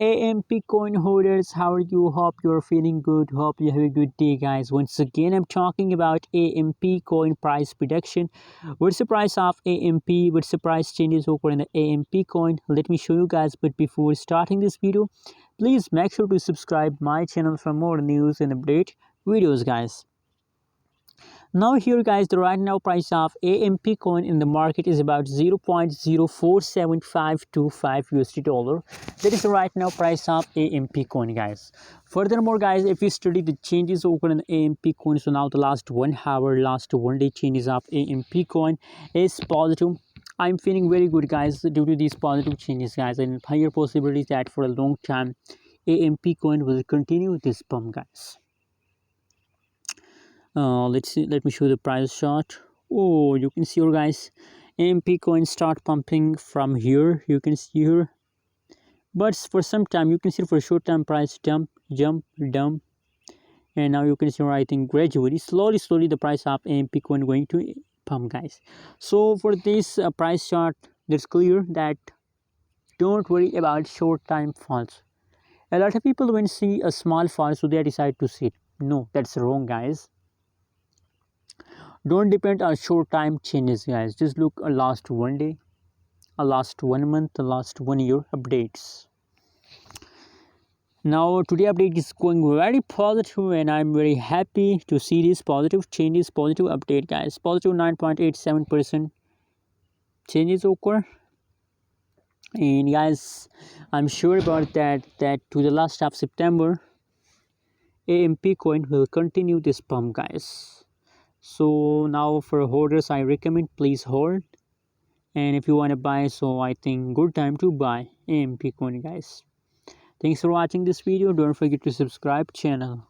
AMP coin holders, how are you? Hope you're feeling good. Hope you have a good day, guys. Once again, I'm talking about AMP coin price prediction. What's the price of AMP? What's the price changes over in the AMP coin? Let me show you guys. But before starting this video, please make sure to subscribe my channel for more news and update videos, guys. Now here, guys, the right now price of AMP coin in the market is about 0.047525 USD dollar. That is the right now price of AMP coin, guys. Furthermore, guys, if you study the changes over in the AMP coin, so now the last 1 hour, last 1 day changes of AMP coin is positive. I'm feeling very good, guys, due to these positive changes, guys, and higher possibilities that for a long time AMP coin will continue this pump, guys. Let's see, let me show the price chart. Oh, you can see here, guys, AMP coin start pumping from here, you can see here, but for some time you can see for short time price jump, and now you can see, I think gradually slowly the price of AMP coin going to pump, guys. So for this price chart, it's clear that don't worry about short time falls. A lot of people when see a small fall, so they decide to sit. No, that's wrong, guys. Don't depend on short time changes, guys. Just look a last 1 day, a last 1 month, the last 1 year updates. Now today update is going very positive, and I'm very happy to see these positive changes, positive update, guys. Positive 9.87% changes occur, and guys, I'm sure about that to the last of September AMP coin will continue this pump, guys. So now for holders, I recommend please hold, and if you want to buy, so I think good time to buy AMP coin, guys. Thanks for watching this video. Don't forget to subscribe channel.